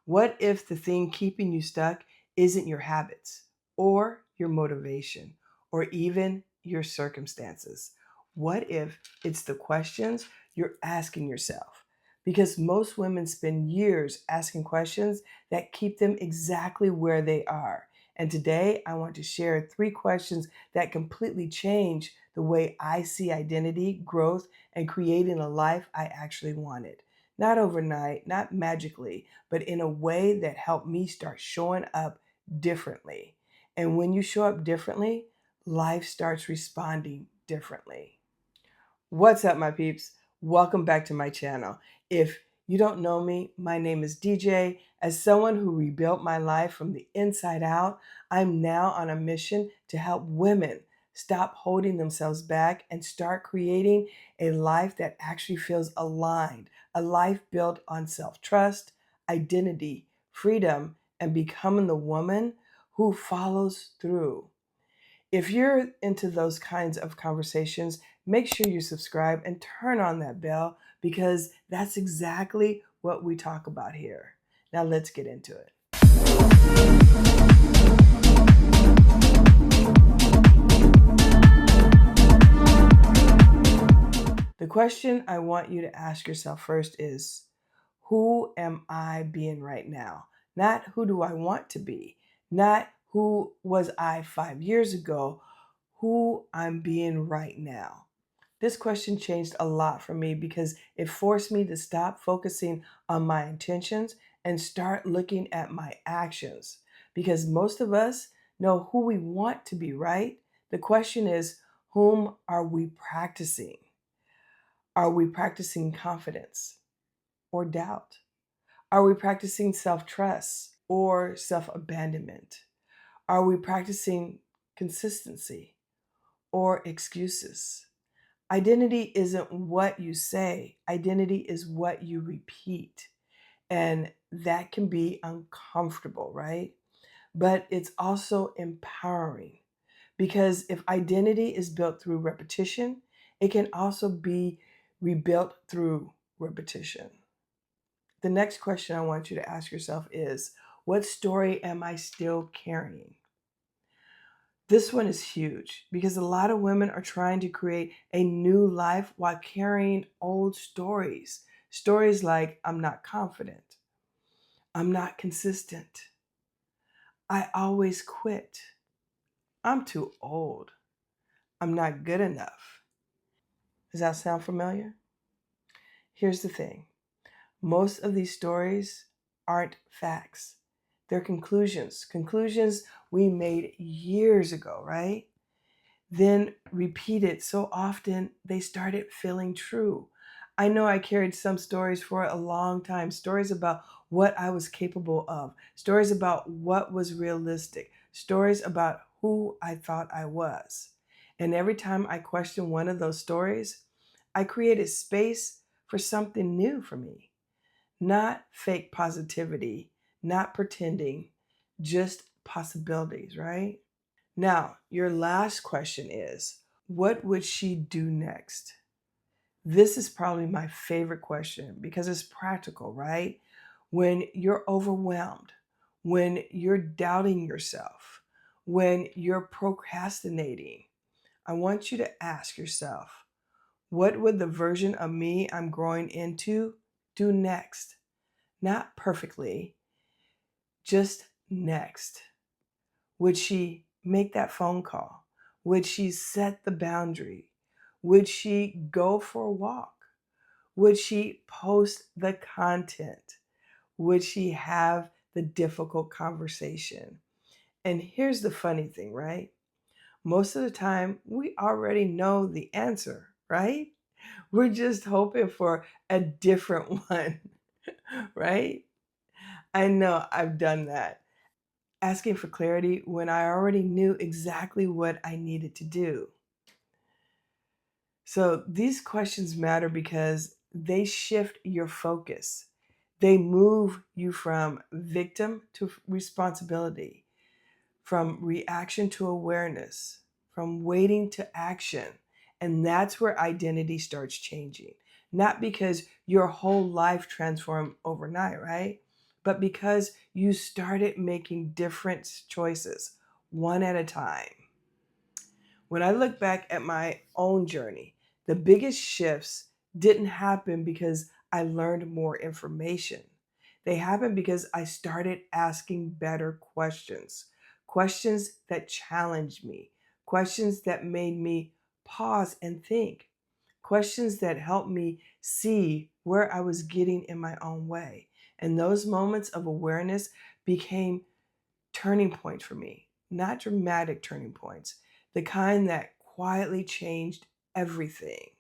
What if the thing keeping you stuck isn't your habits or your motivation or even your circumstances? What if it's the questions you're asking yourself? Because most women spend years asking questions that keep them exactly where they are. And today I want to share 3 questions that completely change the way I see identity, growth, and creating a life I actually wanted. Not overnight, not magically, but in a way that helped me start showing up differently. And when you show up differently, life starts responding differently. What's up, my peeps? Welcome back to my channel. If you don't know me, my name is DJ. As someone who rebuilt my life from the inside out, I'm now on a mission to help women stop holding themselves back and start creating a life that actually feels aligned, a life built on self-trust, identity, freedom, and becoming the woman who follows through. If you're into those kinds of conversations, make sure you subscribe and turn on that bell because that's exactly what we talk about here. Now let's get into it. The question I want you to ask yourself first is, who am I being right now? Not who do I want to be, not who was I 5 years ago, who I'm being right now. This question changed a lot for me because it forced me to stop focusing on my intentions and start looking at my actions. Because most of us know who we want to be, right? The question is, whom are we practicing? Are we practicing confidence or doubt? Are we practicing self trust or self abandonment? Are we practicing consistency or excuses? Identity isn't what you say, identity is what you repeat. And that can be uncomfortable, right? But it's also empowering because if identity is built through repetition, it can also be rebuilt through repetition. The next question I want you to ask yourself is, what story am I still carrying? This one is huge because a lot of women are trying to create a new life while carrying old stories. Stories like, I'm not confident, I'm not consistent, I always quit, I'm too old, I'm not good enough. Does that sound familiar? Here's the thing, most of these stories aren't facts, they're conclusions we made years ago, right? Then repeated so often they started feeling true. I know I carried some stories for a long time, stories about what I was capable of, stories about what was realistic, stories about who I thought I was. And every time I questioned one of those stories, I created space for something new for me. Not fake positivity, not pretending, just possibilities, right? Now, your last question is, what would she do next? This is probably my favorite question because it's practical, right? When you're overwhelmed, when you're doubting yourself, when you're procrastinating, I want you to ask yourself, what would the version of me I'm growing into do next? Not perfectly, just next. Would she make that phone call? Would she set the boundary? Would she go for a walk? Would she post the content? Would she have the difficult conversation? And here's the funny thing, right? Most of the time, we already know the answer, right? We're just hoping for a different one, right? I know I've done that, asking for clarity when I already knew exactly what I needed to do. So these questions matter because they shift your focus. They move you from victim to responsibility, from reaction to awareness, from waiting to action. And that's where identity starts changing. Not because your whole life transformed overnight, right? but because you started making different choices one at a time. When I look back at my own journey, the biggest shifts didn't happen because I learned more information. They happened because I started asking better questions, questions that challenged me, questions that made me pause and think, questions that helped me see where I was getting in my own way. And those moments of awareness became turning points for me, not dramatic turning points, the kind that quietly changed everything.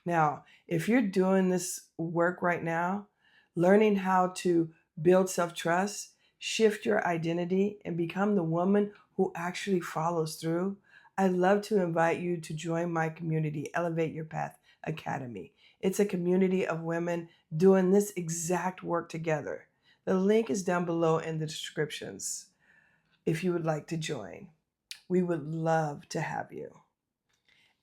Now, if you're doing this work right now, learning how to build self trust, shift your identity, and become the woman who actually follows through, I'd love to invite you to join my community, Elevate Your Path Academy. It's a community of women doing this exact work together. The link is down below in the descriptions if you would like to join. We would love to have you.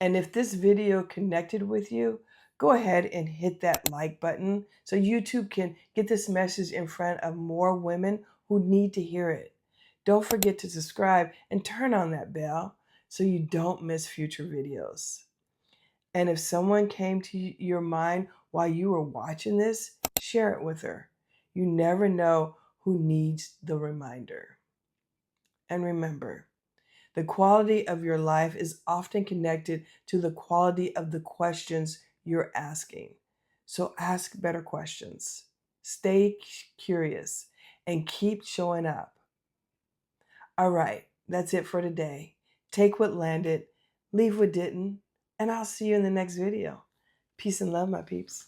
And if this video connected with you, go ahead and hit that like button so YouTube can get this message in front of more women who need to hear it. Don't forget to subscribe and turn on that bell so you don't miss future videos. And if someone came to your mind while you were watching this, share it with her. You never know who needs the reminder. And remember, the quality of your life is often connected to the quality of the questions you're asking. So ask better questions. Stay curious and keep showing up. All right, that's it for today. Take what landed, leave what didn't, and I'll see you in the next video. Peace and love, my peeps.